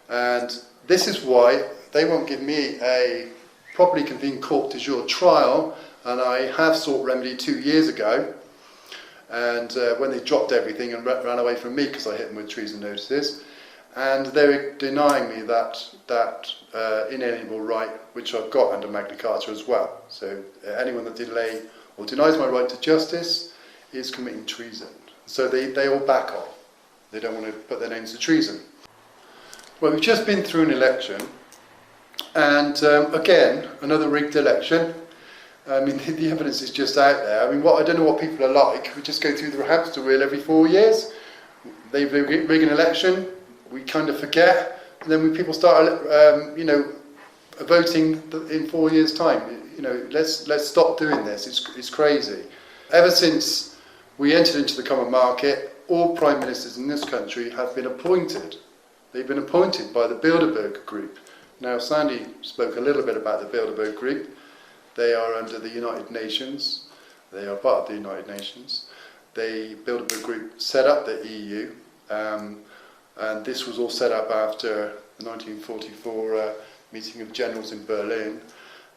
And this is why they won't give me a properly convened court de jure trial, and I have sought remedy 2 years ago. And when they dropped everything and ran away from me because I hit them with treason notices, and they're denying me that inalienable right which I've got under Magna Carta as well. So anyone that delay or denies my right to justice is committing treason. So they all back off. They don't want to put their names to treason. Well, we've just been through an election, and again, another rigged election. I mean, the evidence is just out there. I mean, I don't know what people are like. We just go through the hamster wheel every 4 years. They rig an election, we kind of forget, and then when people start, voting in 4 years' time, let's stop doing this. It's crazy. Ever since we entered into the common market, all prime ministers in this country have been appointed. They've been appointed by the Bilderberg Group. Now, Sandy spoke a little bit about the Bilderberg Group. They are under the United Nations. They are part of the United Nations. The Bilderberg Group set up the EU, and this was all set up after the 1944 meeting of generals in Berlin,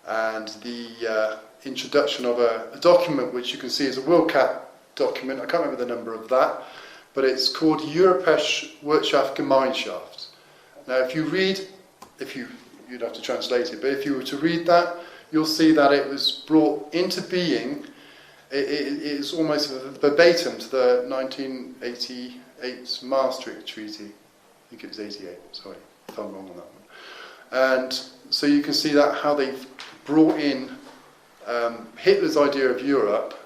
and the introduction of a document which you can see is a World Cup document. I can't remember the number of that, but it's called Europäische Wirtschaftsgemeinschaft. Now, if you read, you'd have to translate it, but if you were to read that, you'll see that it was brought into being. It's almost verbatim to the 1988 Maastricht Treaty. I think it was 88, sorry, if I'm wrong on that one. And so you can see that how they've brought in Hitler's idea of Europe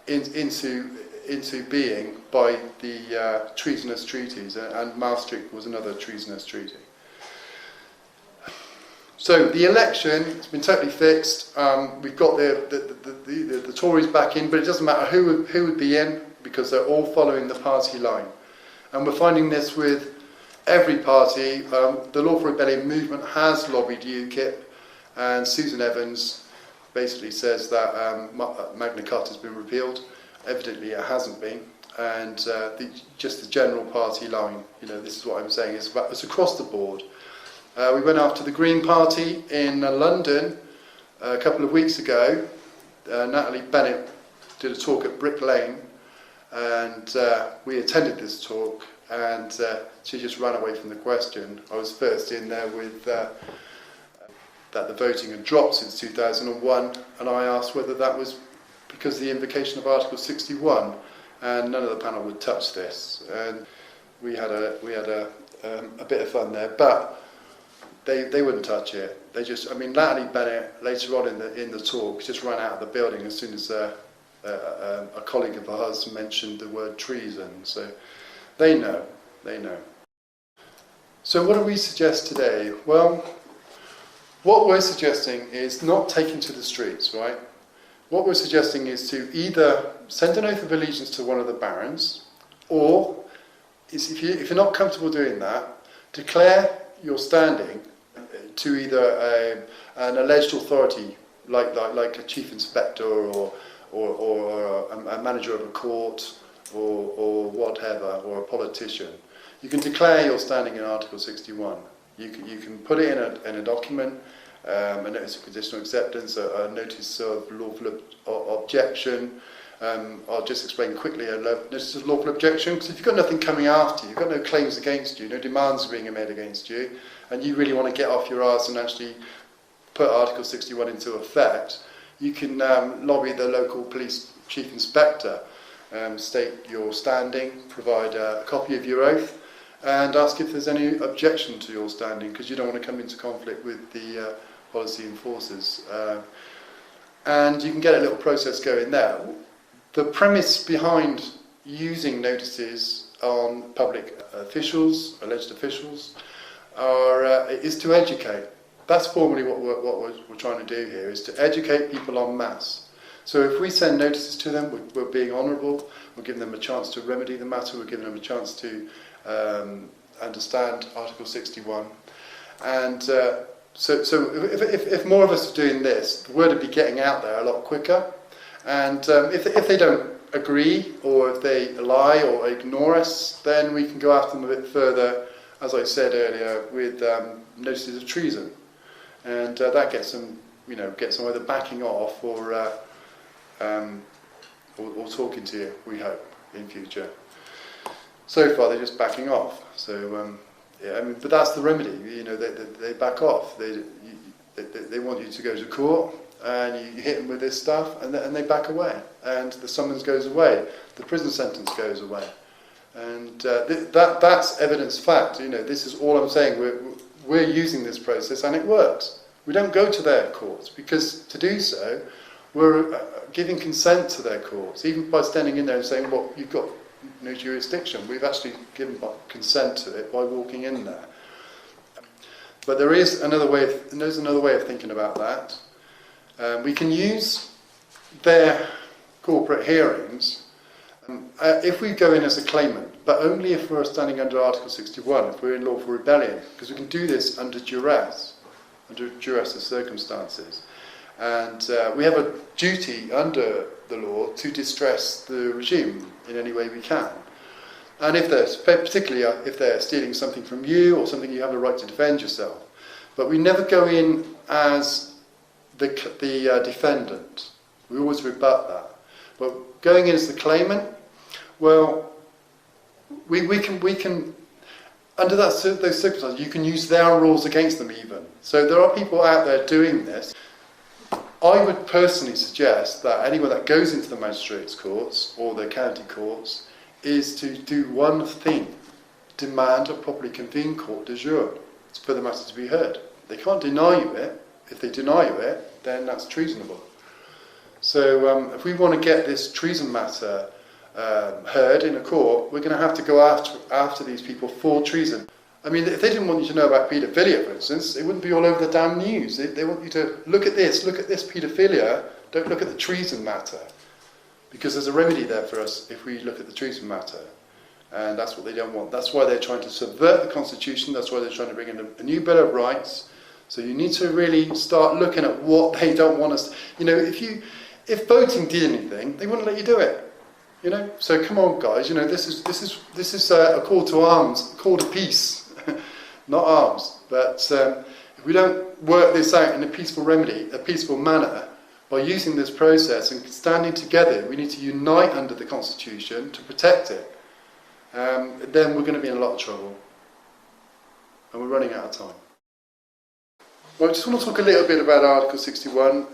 into being by the treasonous treaties, and Maastricht was another treasonous treaty. So the election has been totally fixed. We've got the Tories back in, but it doesn't matter who would be in, because they're all following the party line. And we're finding this with every party. The Law for Rebellion movement has lobbied UKIP, and Susan Evans basically says that Magna Carta has been repealed. Evidently it hasn't been. And just the general party line, this is what I'm saying, it's across the board. We went after the Green Party in London a couple of weeks ago. Natalie Bennett did a talk at Brick Lane, and we attended this talk, and she just ran away from the question. I was first in there with that the voting had dropped since 2001, and I asked whether that was because of the invocation of Article 61, and none of the panel would touch this. And we had a bit of fun there, but they wouldn't touch it. Natalie Bennett later on in the talk just ran out of the building as soon as a colleague of ours mentioned the word treason. So they know. So what do we suggest today? Well, what we're suggesting is not taking to the streets, right? What we're suggesting is to either send an oath of allegiance to one of the barons, or if you're not comfortable doing that, declare your standing to either an alleged authority, like a chief inspector or a manager of a court or whatever, or a politician. You can declare your standing in Article 61. You can put it in a document, a notice of conditional acceptance, a notice of lawful objection. I'll just explain quickly a notice of lawful objection, because if you've got nothing coming after you, you've got no claims against you, no demands are being made against you, and you really want to get off your arse and actually put Article 61 into effect, you can lobby the local police chief inspector, state your standing, provide a copy of your oath, and ask if there's any objection to your standing, because you don't want to come into conflict with the policy enforcers. And you can get a little process going there. The premise behind using notices on public officials, alleged officials, is to educate. That's formally what we're trying to do here, is to educate people en masse. So if we send notices to them, we're being honourable, we're giving them a chance to remedy the matter, we're giving them a chance to understand Article 61. And so if more of us are doing this, the word would be getting out there a lot quicker. And if they don't agree, or if they lie or ignore us, then we can go after them a bit further, as I said earlier, with notices of treason. And that gets them, gets them either backing off or talking to you, we hope, in future. So far, they're just backing off. So, but that's the remedy. They back off. They want you to go to court, and you hit them with this stuff, and they back away, and the summons goes away, the prison sentence goes away, and that's evidence fact. This is all I'm saying. We're using this process, and it works. We don't go to their courts, because to do so, we're giving consent to their courts, even by standing in there and saying, well, you've got no jurisdiction. We've actually given consent to it by walking in there. But there's another way of thinking about that. We can use their corporate hearings if we go in as a claimant, but only if we're standing under Article 61, if we're in lawful rebellion, because we can do this under duress of circumstances. And we have a duty under the law to distress the regime in any way we can. And particularly if they're stealing something from you or something, you have a right to defend yourself. But we never go in as the defendant. We always rebut that. But going in as the claimant, well, we can under those circumstances, you can use their rules against them even. So there are people out there doing this. I would personally suggest that anyone that goes into the magistrates' courts or the county courts is to do one thing: demand a properly convened court de jure for the matter to be heard. They can't deny you it. If they deny you it, then that's treasonable. So if we want to get this treason matter heard in a court, we're going to have to go after these people for treason. I mean, if they didn't want you to know about paedophilia, for instance, it wouldn't be all over the damn news. They want you to look at this paedophilia, don't look at the treason matter. Because there's a remedy there for us if we look at the treason matter. And that's what they don't want. That's why they're trying to subvert the Constitution, that's why they're trying to bring in a new Bill of Rights. So you need to really start looking at what they don't want us to... if voting did anything, they wouldn't let you do it. So come on, guys. This is a call to arms, call to peace. Not arms, but if we don't work this out in a peaceful manner, by using this process and standing together, we need to unite under the Constitution to protect it. Then we're going to be in a lot of trouble, and we're running out of time. Well, I just want to talk a little bit about Article 61.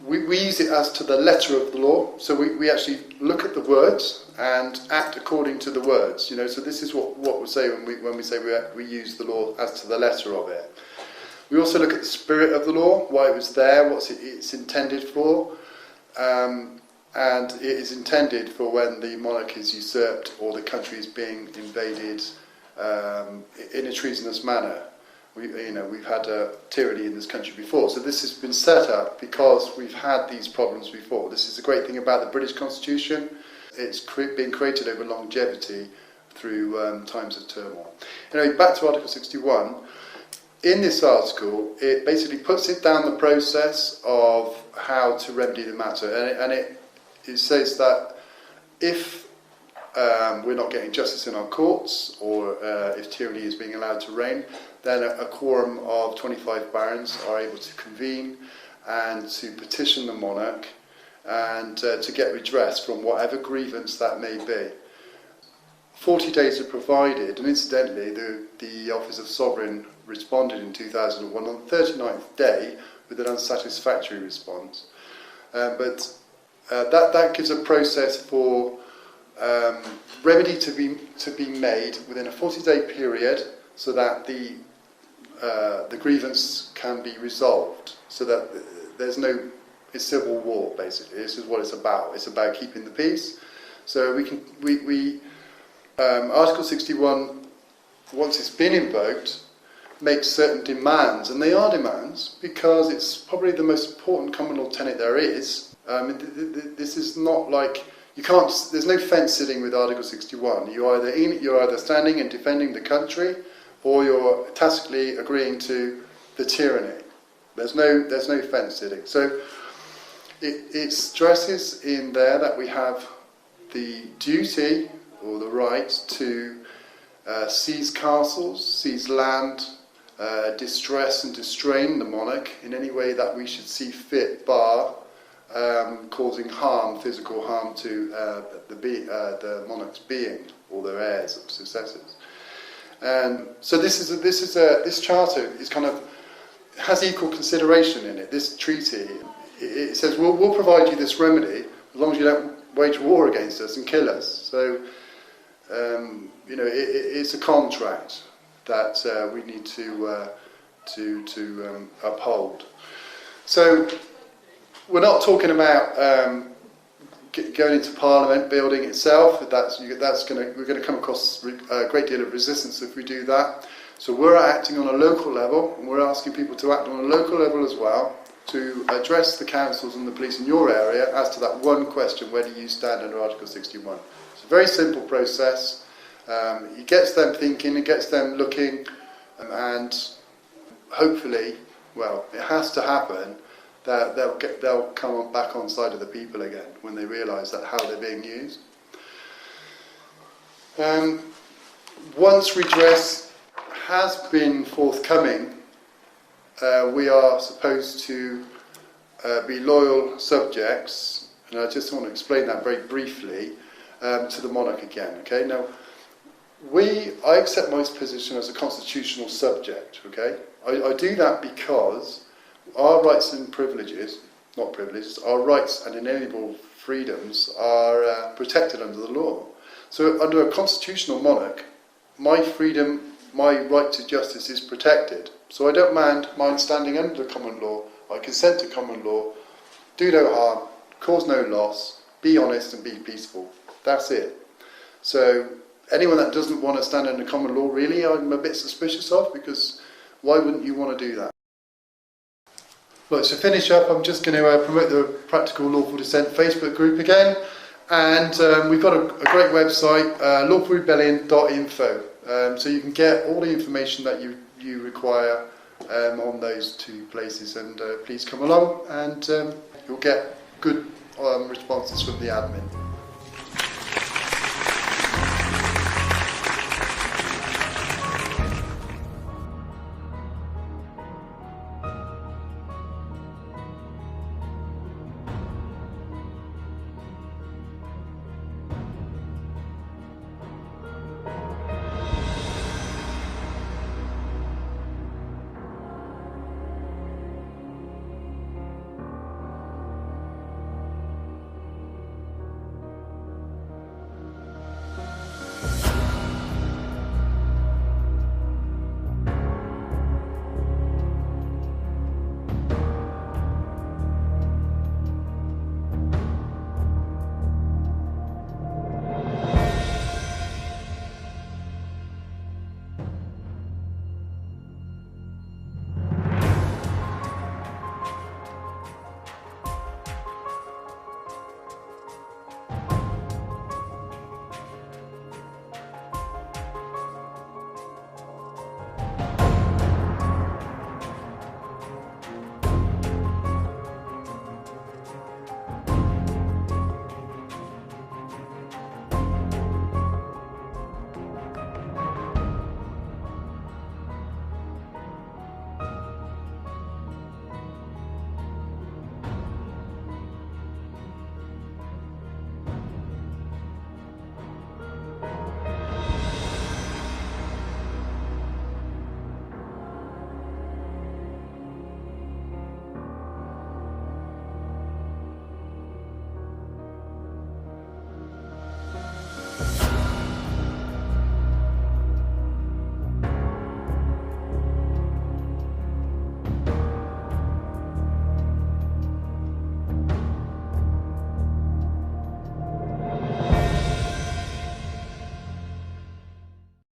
We use it as to the letter of the law, so we actually look at the words and act according to the words. So this is what we say when we say we use the law as to the letter of it. We also look at the spirit of the law, why it was there, what it's intended for, and it is intended for when the monarch is usurped or the country is being invaded in a treasonous manner. We've had a tyranny in this country before, so this has been set up because we've had these problems before. This is the great thing about the British Constitution. It's been created over longevity through times of turmoil. Back to Article 61. In this article, it basically puts it down the process of how to remedy the matter, and it says that if we're not getting justice in our courts, or if tyranny is being allowed to reign, then a quorum of 25 barons are able to convene and to petition the monarch and to get redress from whatever grievance that may be. 40 days are provided, and incidentally the Office of Sovereign responded in 2001 on the 39th day with an unsatisfactory response. But that gives a process for remedy to be made within a 40-day period, so that the grievance can be resolved, so that there's no civil war. Basically, this is what it's about. It's about keeping the peace. So Article 61, once it's been invoked, makes certain demands, and they are demands because it's probably the most important common law tenet there is. This is not like you can't. There's no fence sitting with Article 61. You're either standing and defending the country, or you're tacitly agreeing to the tyranny. There's no fence sitting. So it stresses in there that we have the duty or the right to seize castles, seize land, distress and distrain the monarch in any way that we should see fit, bar causing harm, physical harm to the monarch's being or their heirs or successors. And so this charter is kind of has equal consideration in it. This treaty, it says we'll provide you this remedy as long as you don't wage war against us and kill us. So it's a contract that we need to uphold. So we're not talking about going into Parliament building itself. We're going to come across a great deal of resistance if we do that. So we're acting on a local level, and we're asking people to act on a local level as well to address the councils and the police in your area as to that one question: where do you stand under Article 61? It's a very simple process. It gets them thinking, it gets them looking, and hopefully, well, it has to happen, that they'll come back on side of the people again when they realise that how they're being used. Once redress has been forthcoming, we are supposed to be loyal subjects, and I just want to explain that very briefly, to the monarch again. Okay, now I accept my position as a constitutional subject. Okay, I do that because our rights and privileges, not privileges, our rights and inalienable freedoms are protected under the law. So under a constitutional monarch, my freedom, my right to justice is protected. So I don't mind standing under the common law. I consent to common law, do no harm, cause no loss, be honest and be peaceful. That's it. So anyone that doesn't want to stand under common law, really, I'm a bit suspicious of, because why wouldn't you want to do that? Look, to finish up, I'm just going to promote the Practical Lawful Dissent Facebook group again. And we've got a great website, lawfulrebellion.info. So you can get all the information that you require on those two places. And please come along, and you'll get good responses from the admin.